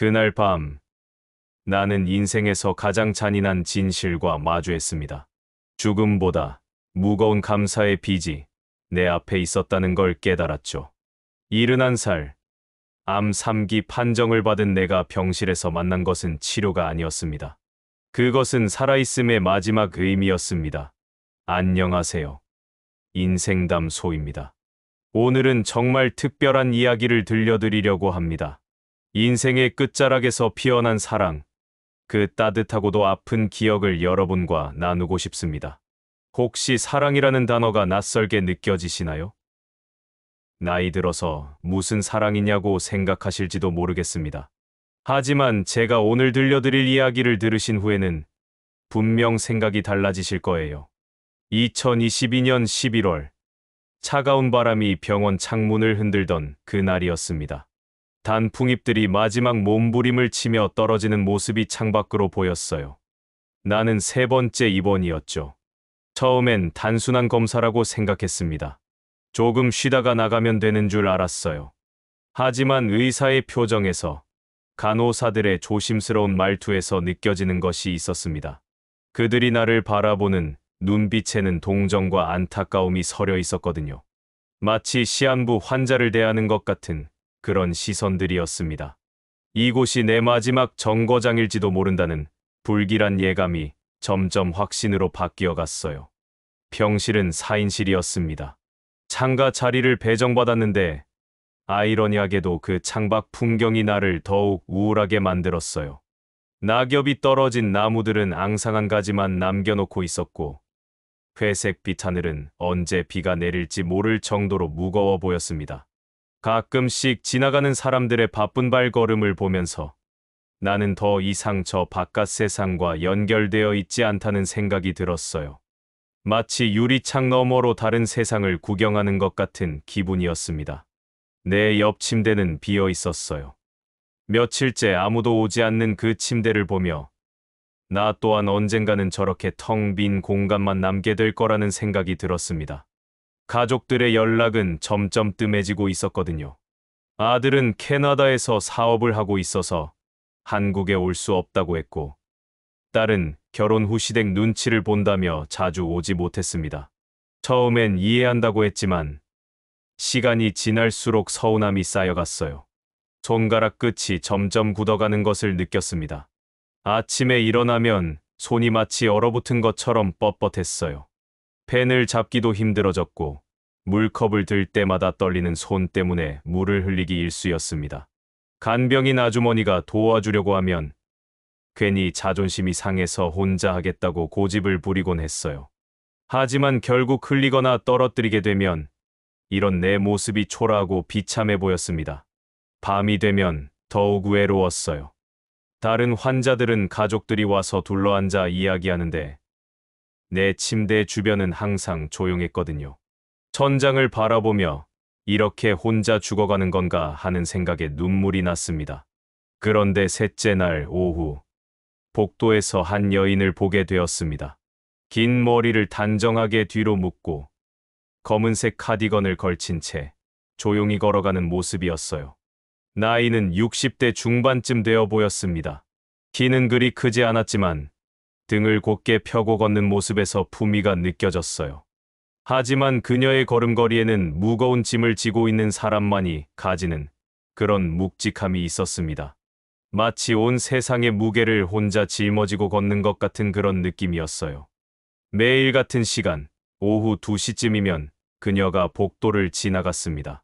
그날 밤, 나는 인생에서 가장 잔인한 진실과 마주했습니다. 죽음보다 무거운 감사의 빚이 내 앞에 있었다는 걸 깨달았죠. 71살, 암 3기 판정을 받은 내가 병실에서 만난 것은 치료가 아니었습니다. 그것은 살아있음의 마지막 의미였습니다. 안녕하세요. 인생담소입니다. 오늘은 정말 특별한 이야기를 들려드리려고 합니다. 인생의 끝자락에서 피어난 사랑, 그 따뜻하고도 아픈 기억을 여러분과 나누고 싶습니다. 혹시 사랑이라는 단어가 낯설게 느껴지시나요? 나이 들어서 무슨 사랑이냐고 생각하실지도 모르겠습니다. 하지만 제가 오늘 들려드릴 이야기를 들으신 후에는 분명 생각이 달라지실 거예요. 2022년 11월, 차가운 바람이 병원 창문을 흔들던 그날이었습니다. 단풍잎들이 마지막 몸부림을 치며 떨어지는 모습이 창밖으로 보였어요. 나는 세 번째 입원이었죠. 처음엔 단순한 검사라고 생각했습니다. 조금 쉬다가 나가면 되는 줄 알았어요. 하지만 의사의 표정에서, 간호사들의 조심스러운 말투에서 느껴지는 것이 있었습니다. 그들이 나를 바라보는 눈빛에는 동정과 안타까움이 서려 있었거든요. 마치 시한부 환자를 대하는 것 같은 그런 시선들이었습니다. 이곳이 내 마지막 정거장일지도 모른다는 불길한 예감이 점점 확신으로 바뀌어 갔어요. 병실은 4인실이었습니다. 창가 자리를 배정받았는데 아이러니하게도 그 창밖 풍경이 나를 더욱 우울하게 만들었어요. 낙엽이 떨어진 나무들은 앙상한 가지만 남겨놓고 있었고 회색빛 하늘은 언제 비가 내릴지 모를 정도로 무거워 보였습니다. 가끔씩 지나가는 사람들의 바쁜 발걸음을 보면서 나는 더 이상 저 바깥 세상과 연결되어 있지 않다는 생각이 들었어요. 마치 유리창 너머로 다른 세상을 구경하는 것 같은 기분이었습니다. 내 옆 침대는 비어 있었어요. 며칠째 아무도 오지 않는 그 침대를 보며 나 또한 언젠가는 저렇게 텅 빈 공간만 남게 될 거라는 생각이 들었습니다. 가족들의 연락은 점점 뜸해지고 있었거든요. 아들은 캐나다에서 사업을 하고 있어서 한국에 올 수 없다고 했고, 딸은 결혼 후 시댁 눈치를 본다며 자주 오지 못했습니다. 처음엔 이해한다고 했지만 시간이 지날수록 서운함이 쌓여갔어요. 손가락 끝이 점점 굳어가는 것을 느꼈습니다. 아침에 일어나면 손이 마치 얼어붙은 것처럼 뻣뻣했어요. 펜을 잡기도 힘들어졌고 물컵을 들 때마다 떨리는 손 때문에 물을 흘리기 일쑤였습니다. 간병인 아주머니가 도와주려고 하면 괜히 자존심이 상해서 혼자 하겠다고 고집을 부리곤 했어요. 하지만 결국 흘리거나 떨어뜨리게 되면 이런 내 모습이 초라하고 비참해 보였습니다. 밤이 되면 더욱 외로웠어요. 다른 환자들은 가족들이 와서 둘러앉아 이야기하는데 내 침대 주변은 항상 조용했거든요. 천장을 바라보며 이렇게 혼자 죽어가는 건가 하는 생각에 눈물이 났습니다. 그런데 셋째 날 오후, 복도에서 한 여인을 보게 되었습니다. 긴 머리를 단정하게 뒤로 묶고 검은색 카디건을 걸친 채 조용히 걸어가는 모습이었어요. 나이는 60대 중반쯤 되어 보였습니다. 키는 그리 크지 않았지만 등을 곧게 펴고 걷는 모습에서 품위가 느껴졌어요. 하지만 그녀의 걸음걸이에는 무거운 짐을 지고 있는 사람만이 가지는 그런 묵직함이 있었습니다. 마치 온 세상의 무게를 혼자 짊어지고 걷는 것 같은 그런 느낌이었어요. 매일 같은 시간, 오후 2시쯤이면 그녀가 복도를 지나갔습니다.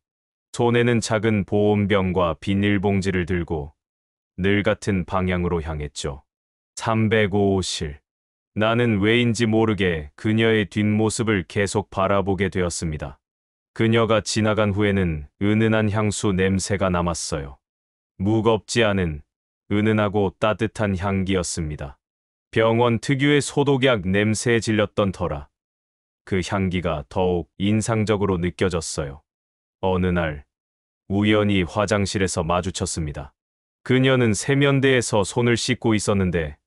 손에는 작은 보온병과 비닐봉지를 들고 늘 같은 방향으로 향했죠. 305호실. 나는 왜인지 모르게 그녀의 뒷모습을 계속 바라보게 되었습니다. 그녀가 지나간 후에는 은은한 향수 냄새가 남았어요. 무겁지 않은 은은하고 따뜻한 향기였습니다. 병원 특유의 소독약 냄새에 질렸던 터라 그 향기가 더욱 인상적으로 느껴졌어요. 어느 날 우연히 화장실에서 마주쳤습니다. 그녀는 세면대에서 손을 씻고 있었는데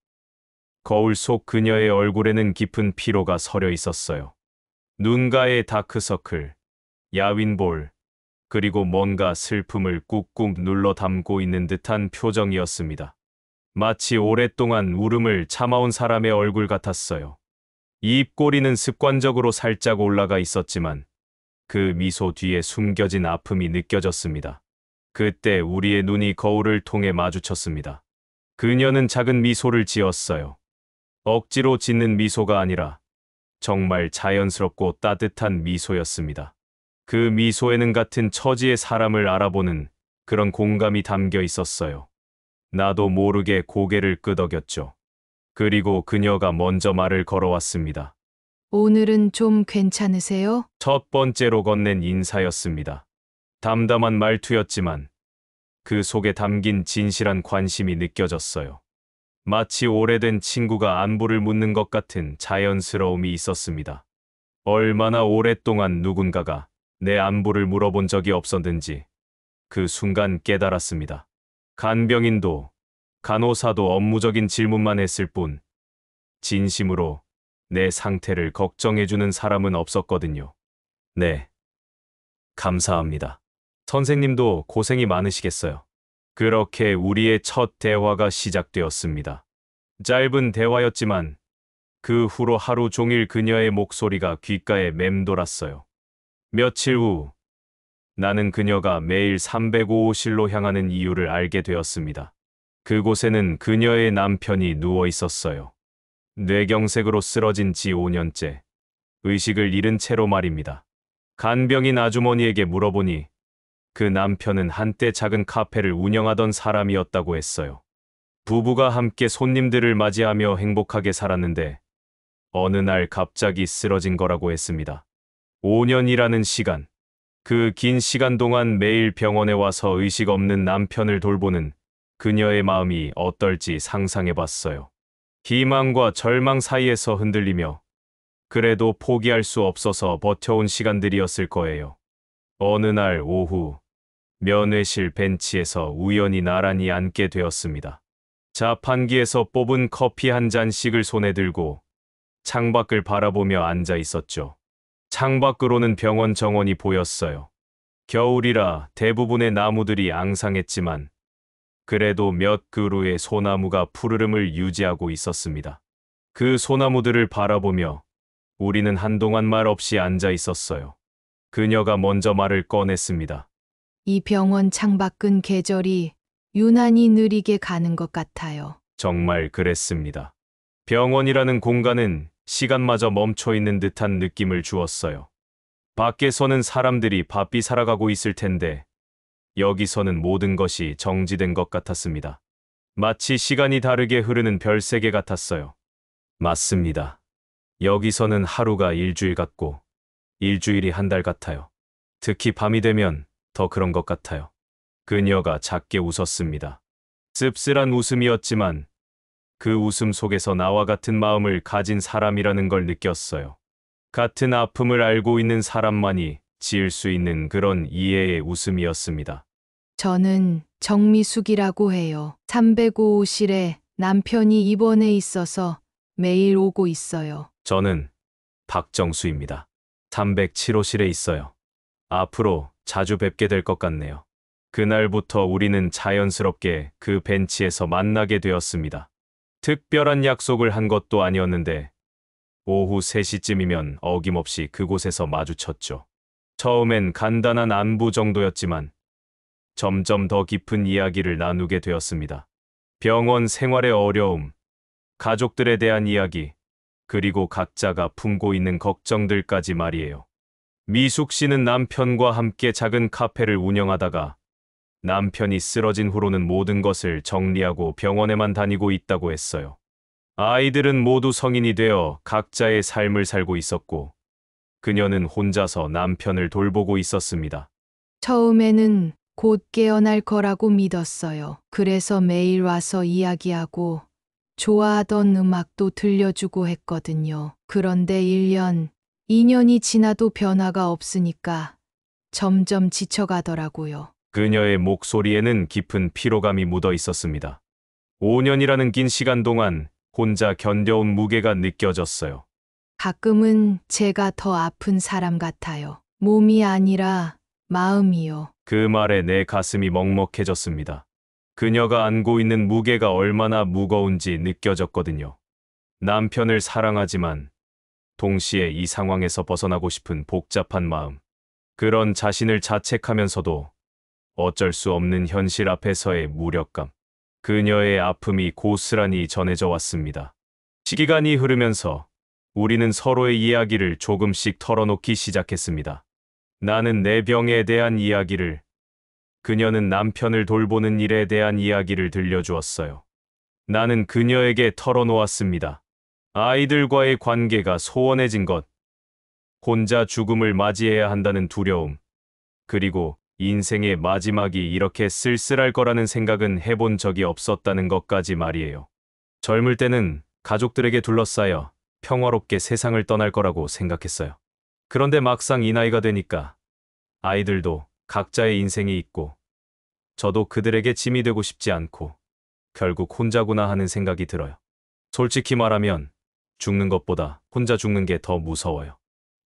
거울 속 그녀의 얼굴에는 깊은 피로가 서려 있었어요. 눈가에 다크서클, 야윈볼, 그리고 뭔가 슬픔을 꾹꾹 눌러 담고 있는 듯한 표정이었습니다. 마치 오랫동안 울음을 참아온 사람의 얼굴 같았어요. 입꼬리는 습관적으로 살짝 올라가 있었지만 그 미소 뒤에 숨겨진 아픔이 느껴졌습니다. 그때 우리의 눈이 거울을 통해 마주쳤습니다. 그녀는 작은 미소를 지었어요. 억지로 짓는 미소가 아니라 정말 자연스럽고 따뜻한 미소였습니다. 그 미소에는 같은 처지의 사람을 알아보는 그런 공감이 담겨 있었어요. 나도 모르게 고개를 끄덕였죠. 그리고 그녀가 먼저 말을 걸어왔습니다. 오늘은 좀 괜찮으세요? 첫 번째로 건넨 인사였습니다. 담담한 말투였지만 그 속에 담긴 진실한 관심이 느껴졌어요. 마치 오래된 친구가 안부를 묻는 것 같은 자연스러움이 있었습니다. 얼마나 오랫동안 누군가가 내 안부를 물어본 적이 없었는지 그 순간 깨달았습니다. 간병인도 간호사도 업무적인 질문만 했을 뿐 진심으로 내 상태를 걱정해주는 사람은 없었거든요. 네, 감사합니다. 선생님도 고생이 많으시겠어요. 그렇게 우리의 첫 대화가 시작되었습니다. 짧은 대화였지만 그 후로 하루 종일 그녀의 목소리가 귓가에 맴돌았어요. 며칠 후 나는 그녀가 매일 305호실로 향하는 이유를 알게 되었습니다. 그곳에는 그녀의 남편이 누워 있었어요. 뇌경색으로 쓰러진 지 5년째. 의식을 잃은 채로 말입니다. 간병인 아주머니에게 물어보니 그 남편은 한때 작은 카페를 운영하던 사람이었다고 했어요. 부부가 함께 손님들을 맞이하며 행복하게 살았는데 어느 날 갑자기 쓰러진 거라고 했습니다. 5년이라는 시간. 그 긴 시간 동안 매일 병원에 와서 의식 없는 남편을 돌보는 그녀의 마음이 어떨지 상상해 봤어요. 희망과 절망 사이에서 흔들리며 그래도 포기할 수 없어서 버텨온 시간들이었을 거예요. 어느 날 오후 면회실 벤치에서 우연히 나란히 앉게 되었습니다. 자판기에서 뽑은 커피 한 잔씩을 손에 들고 창밖을 바라보며 앉아 있었죠. 창밖으로는 병원 정원이 보였어요. 겨울이라 대부분의 나무들이 앙상했지만 그래도 몇 그루의 소나무가 푸르름을 유지하고 있었습니다. 그 소나무들을 바라보며 우리는 한동안 말 없이 앉아 있었어요. 그녀가 먼저 말을 꺼냈습니다. 이 병원 창밖은 계절이 유난히 느리게 가는 것 같아요. 정말 그랬습니다. 병원이라는 공간은 시간마저 멈춰 있는 듯한 느낌을 주었어요. 밖에서는 사람들이 바삐 살아가고 있을 텐데 여기서는 모든 것이 정지된 것 같았습니다. 마치 시간이 다르게 흐르는 별세계 같았어요. 맞습니다. 여기서는 하루가 일주일 같고 일주일이 한 달 같아요. 특히 밤이 되면 더 그런 것 같아요. 그녀가 작게 웃었습니다. 씁쓸한 웃음이었지만 그 웃음 속에서 나와 같은 마음을 가진 사람이라는 걸 느꼈어요. 같은 아픔을 알고 있는 사람만이 지을 수 있는 그런 이해의 웃음이었습니다. 저는 정미숙이라고 해요. 305호실에 남편이 입원해 있어서 매일 오고 있어요. 저는 박정수입니다. 307호실에 있어요. 앞으로 자주 뵙게 될 것 같네요. 그날부터 우리는 자연스럽게 그 벤치에서 만나게 되었습니다. 특별한 약속을 한 것도 아니었는데 오후 3시쯤이면 어김없이 그곳에서 마주쳤죠. 처음엔 간단한 안부 정도였지만 점점 더 깊은 이야기를 나누게 되었습니다. 병원 생활의 어려움, 가족들에 대한 이야기, 그리고 각자가 품고 있는 걱정들까지 말이에요. 미숙 씨는 남편과 함께 작은 카페를 운영하다가 남편이 쓰러진 후로는 모든 것을 정리하고 병원에만 다니고 있다고 했어요. 아이들은 모두 성인이 되어 각자의 삶을 살고 있었고 그녀는 혼자서 남편을 돌보고 있었습니다. 처음에는 곧 깨어날 거라고 믿었어요. 그래서 매일 와서 이야기하고 좋아하던 음악도 들려주고 했거든요. 그런데 1년, 2년이 지나도 변화가 없으니까 점점 지쳐가더라고요. 그녀의 목소리에는 깊은 피로감이 묻어 있었습니다. 5년이라는 긴 시간 동안 혼자 견뎌온 무게가 느껴졌어요. 가끔은 제가 더 아픈 사람 같아요. 몸이 아니라 마음이요. 그 말에 내 가슴이 먹먹해졌습니다. 그녀가 안고 있는 무게가 얼마나 무거운지 느껴졌거든요. 남편을 사랑하지만 동시에 이 상황에서 벗어나고 싶은 복잡한 마음. 그런 자신을 자책하면서도 어쩔 수 없는 현실 앞에서의 무력감. 그녀의 아픔이 고스란히 전해져 왔습니다. 시간이 흐르면서 우리는 서로의 이야기를 조금씩 털어놓기 시작했습니다. 나는 내 병에 대한 이야기를, 그녀는 남편을 돌보는 일에 대한 이야기를 들려주었어요. 나는 그녀에게 털어놓았습니다. 아이들과의 관계가 소원해진 것, 혼자 죽음을 맞이해야 한다는 두려움, 그리고 인생의 마지막이 이렇게 쓸쓸할 거라는 생각은 해본 적이 없었다는 것까지 말이에요. 젊을 때는 가족들에게 둘러싸여 평화롭게 세상을 떠날 거라고 생각했어요. 그런데 막상 이 나이가 되니까 아이들도 각자의 인생이 있고 저도 그들에게 짐이 되고 싶지 않고 결국 혼자구나 하는 생각이 들어요. 솔직히 말하면 죽는 것보다 혼자 죽는 게 더 무서워요.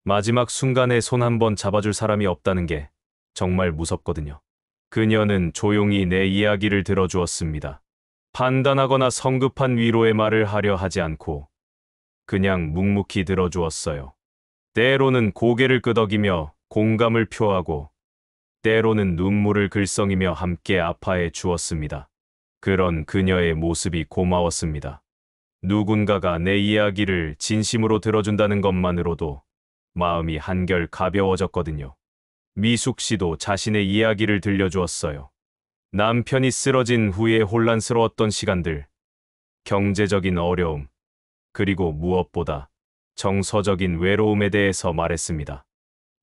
마지막 순간에 손 한 번 잡아줄 사람이 없다는 게 정말 무섭거든요. 그녀는 조용히 내 이야기를 들어주었습니다. 판단하거나 성급한 위로의 말을 하려 하지 않고 그냥 묵묵히 들어주었어요. 때로는 고개를 끄덕이며 공감을 표하고 때로는 눈물을 글썽이며 함께 아파해 주었습니다. 그런 그녀의 모습이 고마웠습니다. 누군가가 내 이야기를 진심으로 들어준다는 것만으로도 마음이 한결 가벼워졌거든요. 미숙 씨도 자신의 이야기를 들려주었어요. 남편이 쓰러진 후에 혼란스러웠던 시간들, 경제적인 어려움, 그리고 무엇보다 정서적인 외로움에 대해서 말했습니다.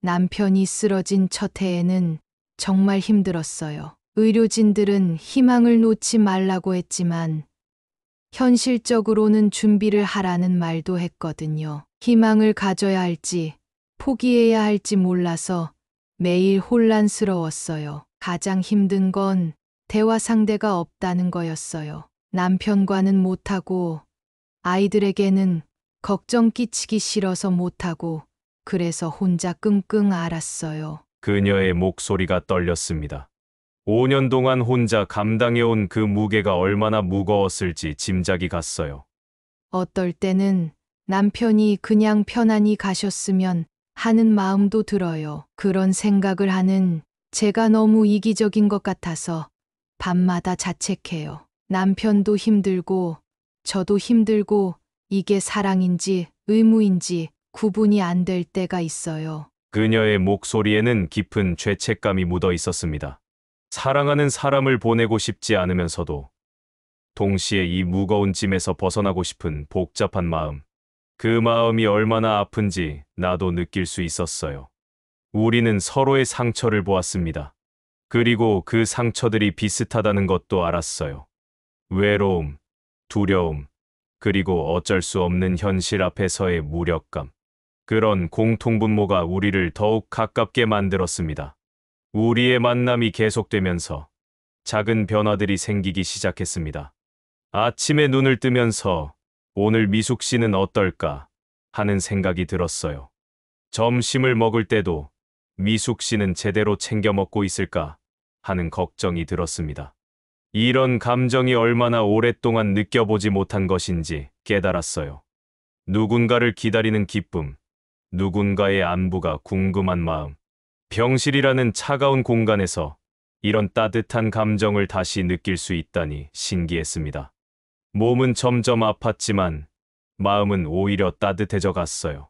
남편이 쓰러진 첫 해에는 정말 힘들었어요. 의료진들은 희망을 놓지 말라고 했지만 현실적으로는 준비를 하라는 말도 했거든요. 희망을 가져야 할지 포기해야 할지 몰라서 매일 혼란스러웠어요. 가장 힘든 건 대화 상대가 없다는 거였어요. 남편과는 못하고 아이들에게는 걱정 끼치기 싫어서 못하고 그래서 혼자 끙끙 앓았어요. 그녀의 목소리가 떨렸습니다. 5년 동안 혼자 감당해온 그 무게가 얼마나 무거웠을지 짐작이 갔어요. 어떨 때는 남편이 그냥 편안히 가셨으면 하는 마음도 들어요. 그런 생각을 하는 제가 너무 이기적인 것 같아서 밤마다 자책해요. 남편도 힘들고 저도 힘들고 이게 사랑인지 의무인지 구분이 안 될 때가 있어요. 그녀의 목소리에는 깊은 죄책감이 묻어 있었습니다. 사랑하는 사람을 보내고 싶지 않으면서도 동시에 이 무거운 짐에서 벗어나고 싶은 복잡한 마음. 그 마음이 얼마나 아픈지 나도 느낄 수 있었어요. 우리는 서로의 상처를 보았습니다. 그리고 그 상처들이 비슷하다는 것도 알았어요. 외로움, 두려움, 그리고 어쩔 수 없는 현실 앞에서의 무력감. 그런 공통분모가 우리를 더욱 가깝게 만들었습니다. 우리의 만남이 계속되면서 작은 변화들이 생기기 시작했습니다. 아침에 눈을 뜨면서 오늘 미숙 씨는 어떨까 하는 생각이 들었어요. 점심을 먹을 때도 미숙 씨는 제대로 챙겨 먹고 있을까 하는 걱정이 들었습니다. 이런 감정이 얼마나 오랫동안 느껴보지 못한 것인지 깨달았어요. 누군가를 기다리는 기쁨, 누군가의 안부가 궁금한 마음. 병실이라는 차가운 공간에서 이런 따뜻한 감정을 다시 느낄 수 있다니 신기했습니다. 몸은 점점 아팠지만 마음은 오히려 따뜻해져 갔어요.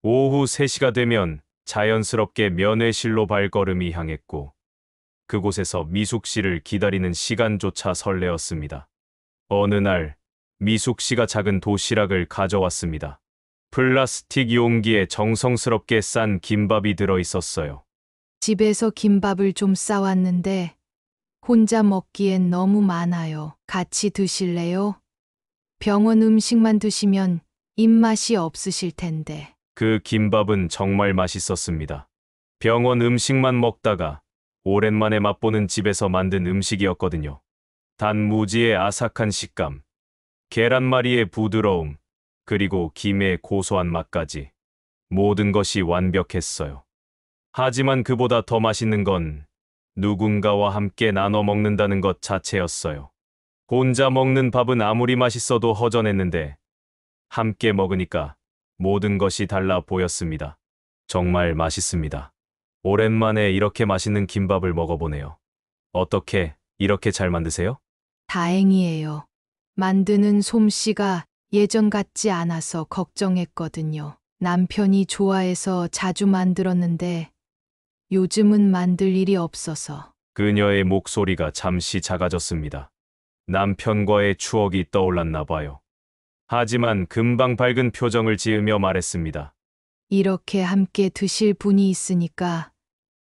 오후 3시가 되면 자연스럽게 면회실로 발걸음이 향했고 그곳에서 미숙 씨를 기다리는 시간조차 설레었습니다. 어느 날 미숙 씨가 작은 도시락을 가져왔습니다. 플라스틱 용기에 정성스럽게 싼 김밥이 들어 있었어요. 집에서 김밥을 좀 싸왔는데 혼자 먹기엔 너무 많아요. 같이 드실래요? 병원 음식만 드시면 입맛이 없으실 텐데. 그 김밥은 정말 맛있었습니다. 병원 음식만 먹다가 오랜만에 맛보는 집에서 만든 음식이었거든요. 단무지의 아삭한 식감, 계란말이의 부드러움, 그리고 김의 고소한 맛까지 모든 것이 완벽했어요. 하지만 그보다 더 맛있는 건 누군가와 함께 나눠 먹는다는 것 자체였어요. 혼자 먹는 밥은 아무리 맛있어도 허전했는데 함께 먹으니까 모든 것이 달라 보였습니다. 정말 맛있습니다. 오랜만에 이렇게 맛있는 김밥을 먹어보네요. 어떻게 이렇게 잘 만드세요? 다행이에요. 만드는 솜씨가 예전 같지 않아서 걱정했거든요. 남편이 좋아해서 자주 만들었는데 요즘은 만들 일이 없어서. 그녀의 목소리가 잠시 작아졌습니다. 남편과의 추억이 떠올랐나 봐요. 하지만 금방 밝은 표정을 지으며 말했습니다. 이렇게 함께 드실 분이 있으니까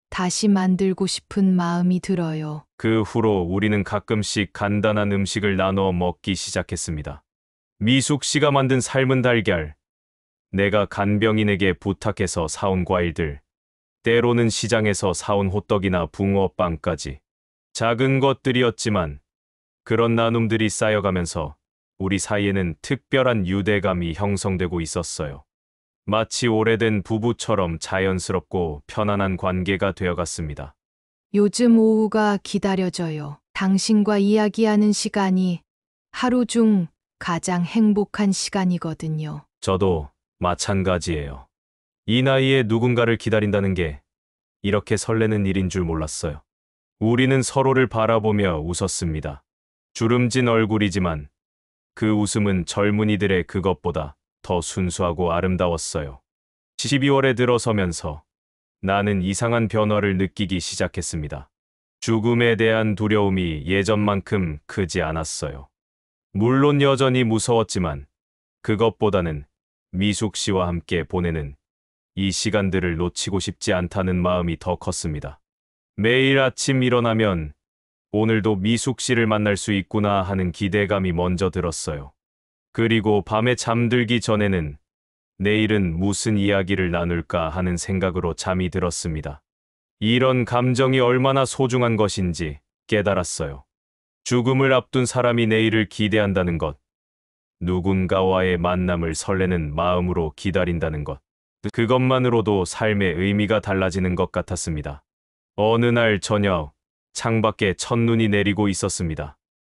다시 만들고 싶은 마음이 들어요. 그 후로 우리는 가끔씩 간단한 음식을 나눠 먹기 시작했습니다. 미숙 씨가 만든 삶은 달걀, 내가 간병인에게 부탁해서 사온 과일들, 때로는 시장에서 사온 호떡이나 붕어빵까지. 작은 것들이었지만 그런 나눔들이 쌓여가면서 우리 사이에는 특별한 유대감이 형성되고 있었어요. 마치 오래된 부부처럼 자연스럽고 편안한 관계가 되어갔습니다. 요즘 오후가 기다려져요. 당신과 이야기하는 시간이 하루 중 가장 행복한 시간이거든요. 저도 마찬가지예요. 이 나이에 누군가를 기다린다는 게 이렇게 설레는 일인 줄 몰랐어요. 우리는 서로를 바라보며 웃었습니다. 주름진 얼굴이지만 그 웃음은 젊은이들의 그것보다 더 순수하고 아름다웠어요. 12월에 들어서면서 나는 이상한 변화를 느끼기 시작했습니다. 죽음에 대한 두려움이 예전만큼 크지 않았어요. 물론 여전히 무서웠지만 그것보다는 미숙 씨와 함께 보내는 이 시간들을 놓치고 싶지 않다는 마음이 더 컸습니다. 매일 아침 일어나면 오늘도 미숙 씨를 만날 수 있구나 하는 기대감이 먼저 들었어요. 그리고 밤에 잠들기 전에는 내일은 무슨 이야기를 나눌까 하는 생각으로 잠이 들었습니다. 이런 감정이 얼마나 소중한 것인지 깨달았어요. 죽음을 앞둔 사람이 내일을 기대한다는 것, 누군가와의 만남을 설레는 마음으로 기다린다는 것, 그것만으로도 삶의 의미가 달라지는 것 같았습니다. 어느 날 저녁, 창밖에 첫눈이 내리고 있었습니다.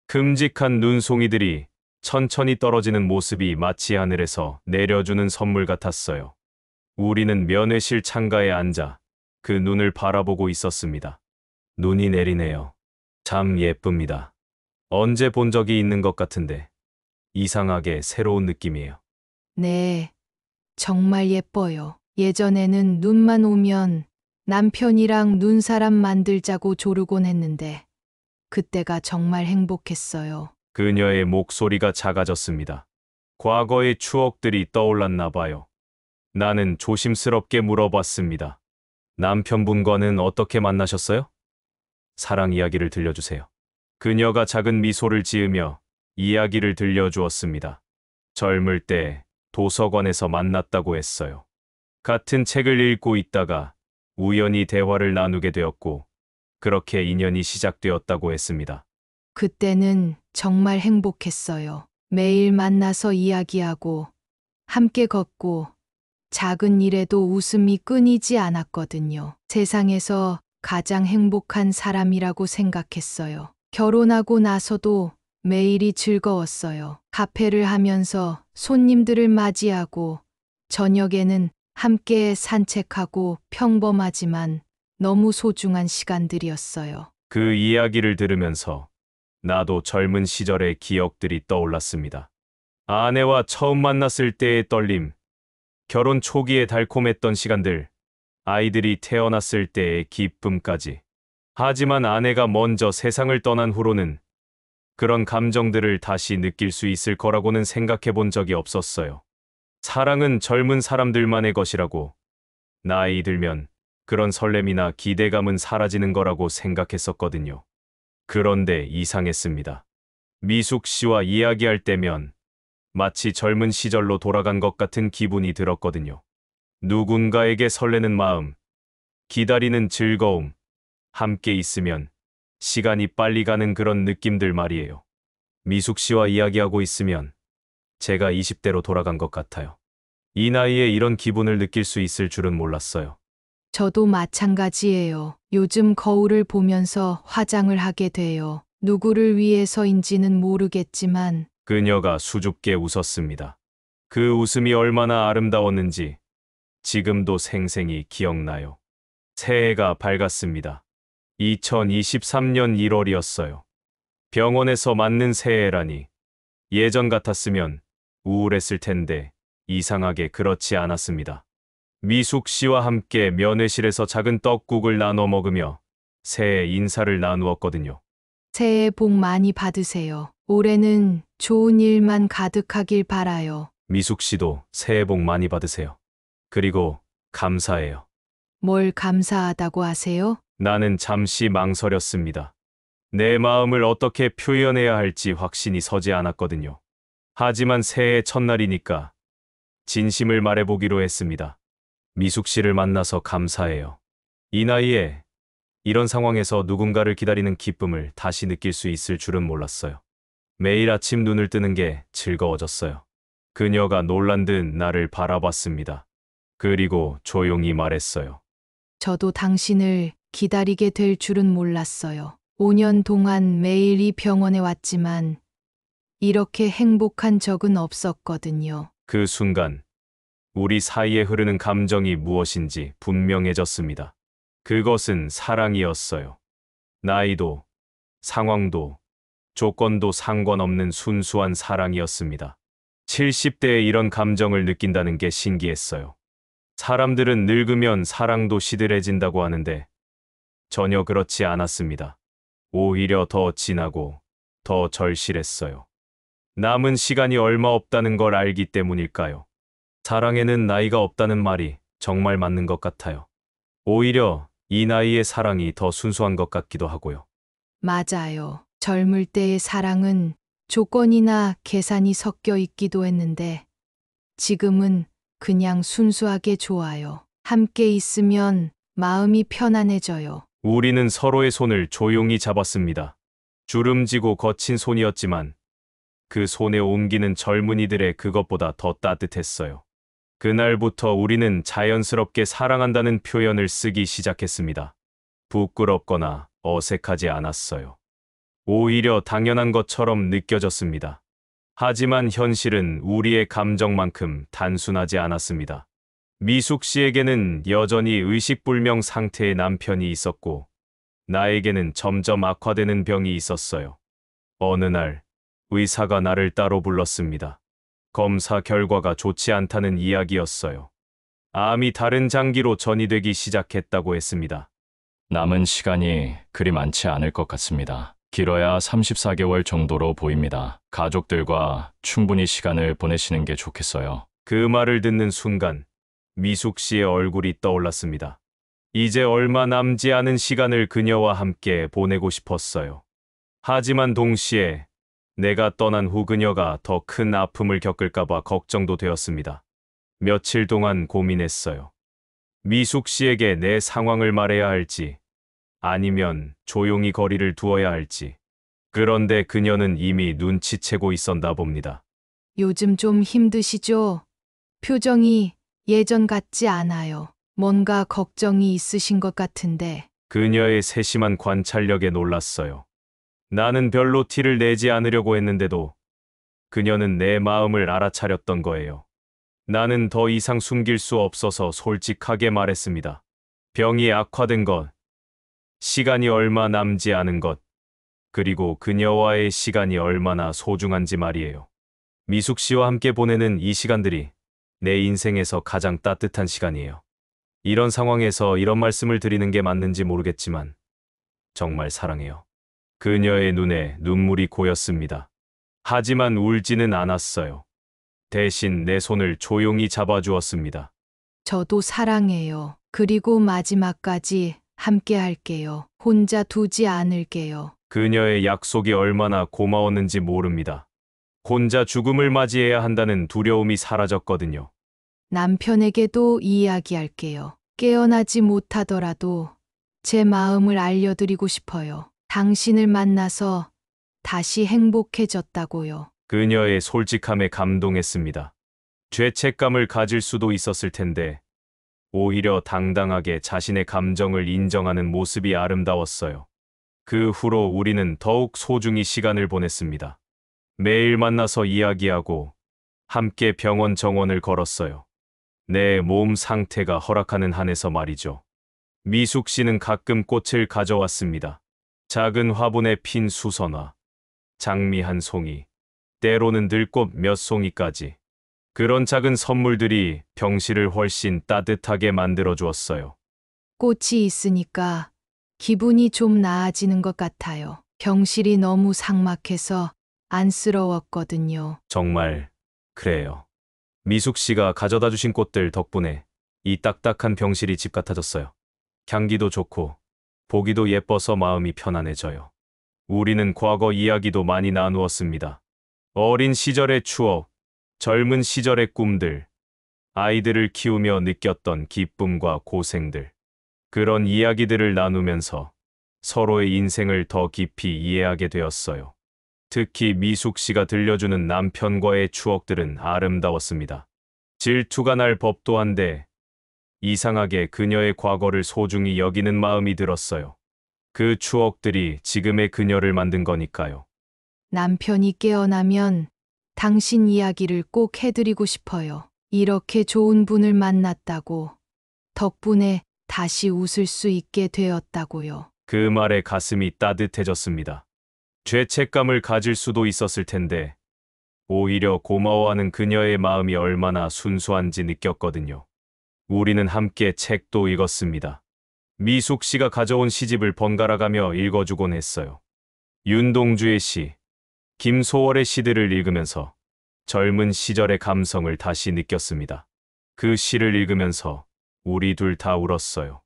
큼직한 눈송이들이 천천히 떨어지는 모습이 마치 하늘에서 내려주는 선물 같았어요. 우리는 면회실 창가에 앉아 그 눈을 바라보고 있었습니다. 눈이 내리네요. 참 예쁩니다. 언제 본 적이 있는 것 같은데 이상하게 새로운 느낌이에요. 네, 정말 예뻐요. 예전에는 눈만 오면 남편이랑 눈사람 만들자고 조르곤 했는데 그때가 정말 행복했어요. 그녀의 목소리가 작아졌습니다. 과거의 추억들이 떠올랐나 봐요. 나는 조심스럽게 물어봤습니다. 남편분과는 어떻게 만나셨어요? 사랑 이야기를 들려주세요. 그녀가 작은 미소를 지으며 이야기를 들려주었습니다. 젊을 때 도서관에서 만났다고 했어요. 같은 책을 읽고 있다가 우연히 대화를 나누게 되었고, 그렇게 인연이 시작되었다고 했습니다. 그때는 정말 행복했어요. 매일 만나서 이야기하고 함께 걷고 작은 일에도 웃음이 끊이지 않았거든요. 세상에서 가장 행복한 사람이라고 생각했어요. 결혼하고 나서도 매일이 즐거웠어요. 카페를 하면서 손님들을 맞이하고 저녁에는 함께 산책하고 평범하지만 너무 소중한 시간들이었어요. 그 이야기를 들으면서 나도 젊은 시절의 기억들이 떠올랐습니다. 아내와 처음 만났을 때의 떨림, 결혼 초기에 달콤했던 시간들, 아이들이 태어났을 때의 기쁨까지. 하지만 아내가 먼저 세상을 떠난 후로는 그런 감정들을 다시 느낄 수 있을 거라고는 생각해 본 적이 없었어요. 사랑은 젊은 사람들만의 것이라고, 나이 들면 그런 설렘이나 기대감은 사라지는 거라고 생각했었거든요. 그런데 이상했습니다. 미숙 씨와 이야기할 때면 마치 젊은 시절로 돌아간 것 같은 기분이 들었거든요. 누군가에게 설레는 마음, 기다리는 즐거움, 함께 있으면 시간이 빨리 가는 그런 느낌들 말이에요. 미숙 씨와 이야기하고 있으면 제가 20대로 돌아간 것 같아요. 이 나이에 이런 기분을 느낄 수 있을 줄은 몰랐어요. 저도 마찬가지예요. 요즘 거울을 보면서 화장을 하게 돼요. 누구를 위해서인지는 모르겠지만 그녀가 수줍게 웃었습니다. 그 웃음이 얼마나 아름다웠는지 지금도 생생히 기억나요. 새해가 밝았습니다. 2023년 1월이었어요. 병원에서 맞는 새해라니. 예전 같았으면 우울했을 텐데 이상하게 그렇지 않았습니다. 미숙 씨와 함께 면회실에서 작은 떡국을 나눠 먹으며 새해 인사를 나누었거든요. 새해 복 많이 받으세요. 올해는 좋은 일만 가득하길 바라요. 미숙 씨도 새해 복 많이 받으세요. 그리고 감사해요. 뭘 감사하다고 하세요? 나는 잠시 망설였습니다. 내 마음을 어떻게 표현해야 할지 확신이 서지 않았거든요. 하지만 새해 첫날이니까 진심을 말해보기로 했습니다. 미숙 씨를 만나서 감사해요. 이 나이에 이런 상황에서 누군가를 기다리는 기쁨을 다시 느낄 수 있을 줄은 몰랐어요. 매일 아침 눈을 뜨는 게 즐거워졌어요. 그녀가 놀란 듯 나를 바라봤습니다. 그리고 조용히 말했어요. 저도 당신을 기다리게 될 줄은 몰랐어요. 5년 동안 매일 이 병원에 왔지만 이렇게 행복한 적은 없었거든요. 그 순간 우리 사이에 흐르는 감정이 무엇인지 분명해졌습니다. 그것은 사랑이었어요. 나이도, 상황도, 조건도 상관없는 순수한 사랑이었습니다. 70대에 이런 감정을 느낀다는 게 신기했어요. 사람들은 늙으면 사랑도 시들해진다고 하는데 전혀 그렇지 않았습니다. 오히려 더 진하고 더 절실했어요. 남은 시간이 얼마 없다는 걸 알기 때문일까요? 사랑에는 나이가 없다는 말이 정말 맞는 것 같아요. 오히려 이 나이의 사랑이 더 순수한 것 같기도 하고요. 맞아요. 젊을 때의 사랑은 조건이나 계산이 섞여 있기도 했는데 지금은 그냥 순수하게 좋아요. 함께 있으면 마음이 편안해져요. 우리는 서로의 손을 조용히 잡았습니다. 주름지고 거친 손이었지만 그 손에 옮기는 젊은이들의 그것보다 더 따뜻했어요. 그날부터 우리는 자연스럽게 사랑한다는 표현을 쓰기 시작했습니다. 부끄럽거나 어색하지 않았어요. 오히려 당연한 것처럼 느껴졌습니다. 하지만 현실은 우리의 감정만큼 단순하지 않았습니다. 미숙 씨에게는 여전히 의식불명 상태의 남편이 있었고, 나에게는 점점 악화되는 병이 있었어요. 어느 날, 의사가 나를 따로 불렀습니다. 검사 결과가 좋지 않다는 이야기였어요. 암이 다른 장기로 전이되기 시작했다고 했습니다. 남은 시간이 그리 많지 않을 것 같습니다. 길어야 34개월 정도로 보입니다. 가족들과 충분히 시간을 보내시는 게 좋겠어요. 그 말을 듣는 순간 미숙 씨의 얼굴이 떠올랐습니다. 이제 얼마 남지 않은 시간을 그녀와 함께 보내고 싶었어요. 하지만 동시에 내가 떠난 후 그녀가 더 큰 아픔을 겪을까봐 걱정도 되었습니다. 며칠 동안 고민했어요. 미숙 씨에게 내 상황을 말해야 할지, 아니면 조용히 거리를 두어야 할지. 그런데 그녀는 이미 눈치채고 있었나 봅니다. 요즘 좀 힘드시죠? 표정이 예전 같지 않아요. 뭔가 걱정이 있으신 것 같은데. 그녀의 세심한 관찰력에 놀랐어요. 나는 별로 티를 내지 않으려고 했는데도 그녀는 내 마음을 알아차렸던 거예요. 나는 더 이상 숨길 수 없어서 솔직하게 말했습니다. 병이 악화된 것, 시간이 얼마 남지 않은 것, 그리고 그녀와의 시간이 얼마나 소중한지 말이에요. 미숙 씨와 함께 보내는 이 시간들이 내 인생에서 가장 따뜻한 시간이에요. 이런 상황에서 이런 말씀을 드리는 게 맞는지 모르겠지만 정말 사랑해요. 그녀의 눈에 눈물이 고였습니다. 하지만 울지는 않았어요. 대신 내 손을 조용히 잡아주었습니다. 저도 사랑해요. 그리고 마지막까지 함께 할게요. 혼자 두지 않을게요. 그녀의 약속이 얼마나 고마웠는지 모릅니다. 혼자 죽음을 맞이해야 한다는 두려움이 사라졌거든요. 남편에게도 이야기할게요. 깨어나지 못하더라도 제 마음을 알려드리고 싶어요. 당신을 만나서 다시 행복해졌다고요. 그녀의 솔직함에 감동했습니다. 죄책감을 가질 수도 있었을 텐데 오히려 당당하게 자신의 감정을 인정하는 모습이 아름다웠어요. 그 후로 우리는 더욱 소중히 시간을 보냈습니다. 매일 만나서 이야기하고 함께 병원 정원을 걸었어요. 내 몸 상태가 허락하는 한에서 말이죠. 미숙 씨는 가끔 꽃을 가져왔습니다. 작은 화분에 핀 수선화, 장미 한 송이, 때로는 들꽃 몇 송이까지. 그런 작은 선물들이 병실을 훨씬 따뜻하게 만들어 주었어요. 꽃이 있으니까 기분이 좀 나아지는 것 같아요. 병실이 너무 삭막해서 안쓰러웠거든요. 정말 그래요. 미숙 씨가 가져다 주신 꽃들 덕분에 이 딱딱한 병실이 집 같아졌어요. 향기도 좋고 보기도 예뻐서 마음이 편안해져요. 우리는 과거 이야기도 많이 나누었습니다. 어린 시절의 추억, 젊은 시절의 꿈들, 아이들을 키우며 느꼈던 기쁨과 고생들. 그런 이야기들을 나누면서 서로의 인생을 더 깊이 이해하게 되었어요. 특히 미숙 씨가 들려주는 남편과의 추억들은 아름다웠습니다. 질투가 날 법도 한데 이상하게 그녀의 과거를 소중히 여기는 마음이 들었어요. 그 추억들이 지금의 그녀를 만든 거니까요. 남편이 깨어나면 당신 이야기를 꼭 해드리고 싶어요. 이렇게 좋은 분을 만났다고, 덕분에 다시 웃을 수 있게 되었다고요. 그 말에 가슴이 따뜻해졌습니다. 죄책감을 가질 수도 있었을 텐데 오히려 고마워하는 그녀의 마음이 얼마나 순수한지 느꼈거든요. 우리는 함께 책도 읽었습니다. 미숙 씨가 가져온 시집을 번갈아가며 읽어주곤 했어요. 윤동주의 시, 김소월의 시들을 읽으면서 젊은 시절의 감성을 다시 느꼈습니다. 그 시를 읽으면서 우리 둘 다 울었어요.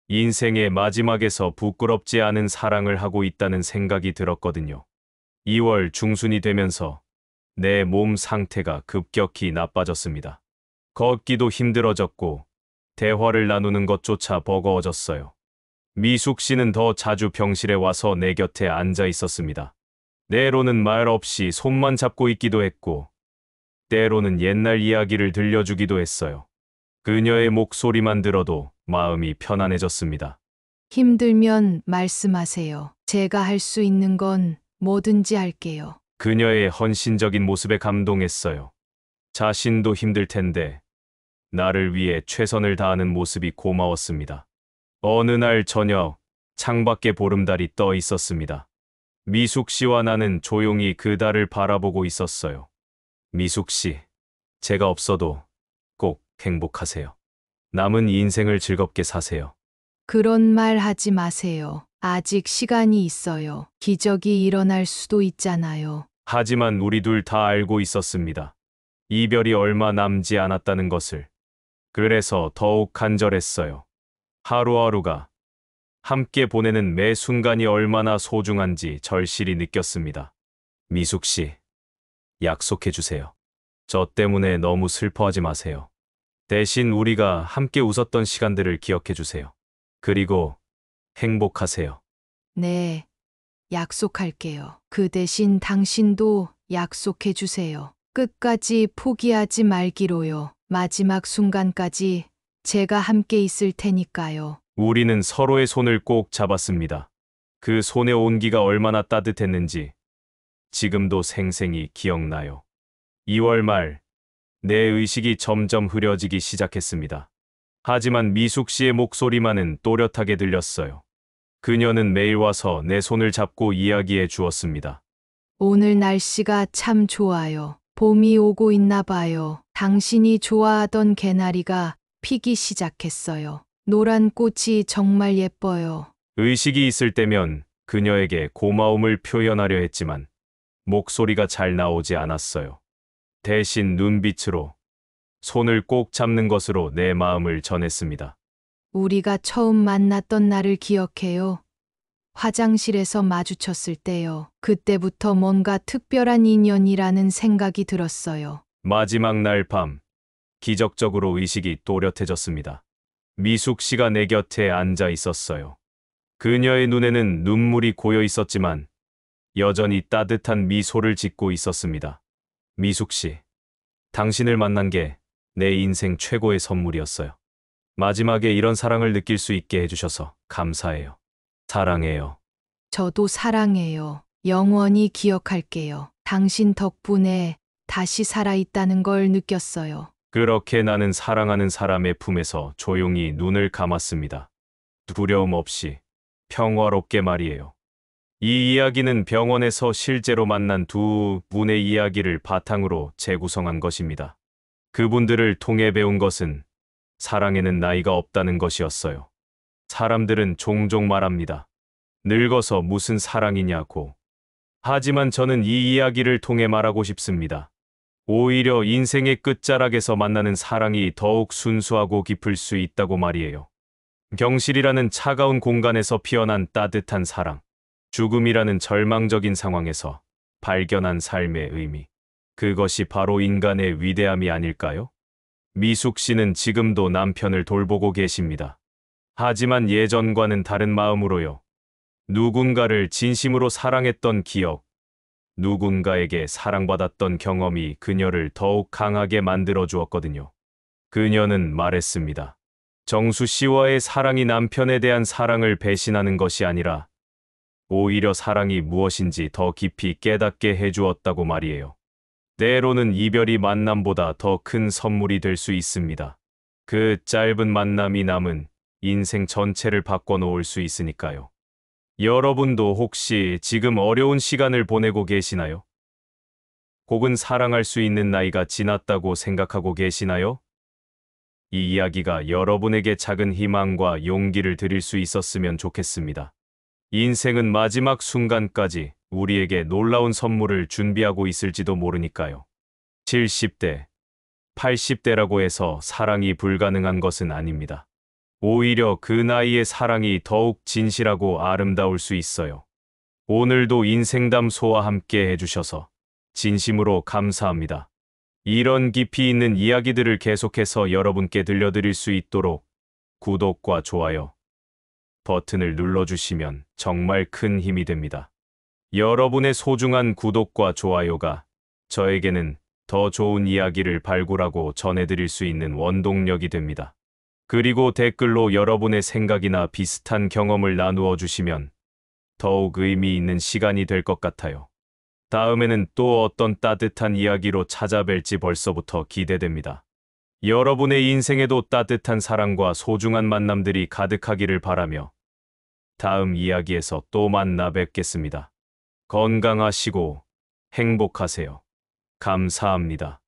인생의 마지막에서 부끄럽지 않은 사랑을 하고 있다는 생각이 들었거든요. 2월 중순이 되면서 내 몸 상태가 급격히 나빠졌습니다. 걷기도 힘들어졌고 대화를 나누는 것조차 버거워졌어요. 미숙 씨는 더 자주 병실에 와서 내 곁에 앉아 있었습니다. 때로는 말 없이 손만 잡고 있기도 했고 때로는 옛날 이야기를 들려주기도 했어요. 그녀의 목소리만 들어도 마음이 편안해졌습니다. 힘들면 말씀하세요. 제가 할 수 있는 건 뭐든지 할게요. 그녀의 헌신적인 모습에 감동했어요. 자신도 힘들 텐데 나를 위해 최선을 다하는 모습이 고마웠습니다. 어느 날 저녁 창밖에 보름달이 떠 있었습니다. 미숙 씨와 나는 조용히 그 달을 바라보고 있었어요. 미숙 씨, 제가 없어도 꼭 행복하세요. 남은 인생을 즐겁게 사세요. 그런 말 하지 마세요. 아직 시간이 있어요. 기적이 일어날 수도 있잖아요. 하지만 우리 둘 다 알고 있었습니다. 이별이 얼마 남지 않았다는 것을. 그래서 더욱 간절했어요. 하루하루가 함께 보내는 매 순간이 얼마나 소중한지 절실히 느꼈습니다. 미숙 씨, 약속해 주세요. 저 때문에 너무 슬퍼하지 마세요. 대신 우리가 함께 웃었던 시간들을 기억해 주세요. 그리고 행복하세요. 네, 약속할게요. 그 대신 당신도 약속해 주세요. 끝까지 포기하지 말기로요. 마지막 순간까지 제가 함께 있을 테니까요. 우리는 서로의 손을 꼭 잡았습니다. 그 손의 온기가 얼마나 따뜻했는지 지금도 생생히 기억나요. 2월 말, 내 의식이 점점 흐려지기 시작했습니다. 하지만 미숙 씨의 목소리만은 또렷하게 들렸어요. 그녀는 매일 와서 내 손을 잡고 이야기해 주었습니다. 오늘 날씨가 참 좋아요. 봄이 오고 있나 봐요. 당신이 좋아하던 개나리가 피기 시작했어요. 노란 꽃이 정말 예뻐요. 의식이 있을 때면 그녀에게 고마움을 표현하려 했지만 목소리가 잘 나오지 않았어요. 대신 눈빛으로 손을 꼭 잡는 것으로 내 마음을 전했습니다. 우리가 처음 만났던 날을 기억해요. 화장실에서 마주쳤을 때요. 그때부터 뭔가 특별한 인연이라는 생각이 들었어요. 마지막 날 밤, 기적적으로 의식이 또렷해졌습니다. 미숙 씨가 내 곁에 앉아 있었어요. 그녀의 눈에는 눈물이 고여 있었지만 여전히 따뜻한 미소를 짓고 있었습니다. 미숙 씨, 당신을 만난 게 내 인생 최고의 선물이었어요. 마지막에 이런 사랑을 느낄 수 있게 해주셔서 감사해요. 사랑해요. 저도 사랑해요. 영원히 기억할게요. 당신 덕분에 다시 살아있다는 걸 느꼈어요. 그렇게 나는 사랑하는 사람의 품에서 조용히 눈을 감았습니다. 두려움 없이 평화롭게 말이에요. 이 이야기는 병원에서 실제로 만난 두 분의 이야기를 바탕으로 재구성한 것입니다. 그분들을 통해 배운 것은 사랑에는 나이가 없다는 것이었어요. 사람들은 종종 말합니다. 늙어서 무슨 사랑이냐고. 하지만 저는 이 이야기를 통해 말하고 싶습니다. 오히려 인생의 끝자락에서 만나는 사랑이 더욱 순수하고 깊을 수 있다고 말이에요. 병실이라는 차가운 공간에서 피어난 따뜻한 사랑, 죽음이라는 절망적인 상황에서 발견한 삶의 의미. 그것이 바로 인간의 위대함이 아닐까요? 미숙 씨는 지금도 남편을 돌보고 계십니다. 하지만 예전과는 다른 마음으로요. 누군가를 진심으로 사랑했던 기억, 누군가에게 사랑받았던 경험이 그녀를 더욱 강하게 만들어 주었거든요. 그녀는 말했습니다. 정수 씨와의 사랑이 남편에 대한 사랑을 배신하는 것이 아니라 오히려 사랑이 무엇인지 더 깊이 깨닫게 해주었다고 말이에요. 때로는 이별이 만남보다 더 큰 선물이 될 수 있습니다. 그 짧은 만남이 남은 인생 전체를 바꿔놓을 수 있으니까요. 여러분도 혹시 지금 어려운 시간을 보내고 계시나요? 혹은 사랑할 수 있는 나이가 지났다고 생각하고 계시나요? 이 이야기가 여러분에게 작은 희망과 용기를 드릴 수 있었으면 좋겠습니다. 인생은 마지막 순간까지 우리에게 놀라운 선물을 준비하고 있을지도 모르니까요. 70대, 80대라고 해서 사랑이 불가능한 것은 아닙니다. 오히려 그 나이의 사랑이 더욱 진실하고 아름다울 수 있어요. 오늘도 인생담소와 함께 해주셔서 진심으로 감사합니다. 이런 깊이 있는 이야기들을 계속해서 여러분께 들려드릴 수 있도록 구독과 좋아요 버튼을 눌러주시면 정말 큰 힘이 됩니다. 여러분의 소중한 구독과 좋아요가 저에게는 더 좋은 이야기를 발굴하고 전해드릴 수 있는 원동력이 됩니다. 그리고 댓글로 여러분의 생각이나 비슷한 경험을 나누어 주시면 더욱 의미 있는 시간이 될 것 같아요. 다음에는 또 어떤 따뜻한 이야기로 찾아뵐지 벌써부터 기대됩니다. 여러분의 인생에도 따뜻한 사랑과 소중한 만남들이 가득하기를 바라며 다음 이야기에서 또 만나 뵙겠습니다. 건강하시고 행복하세요. 감사합니다.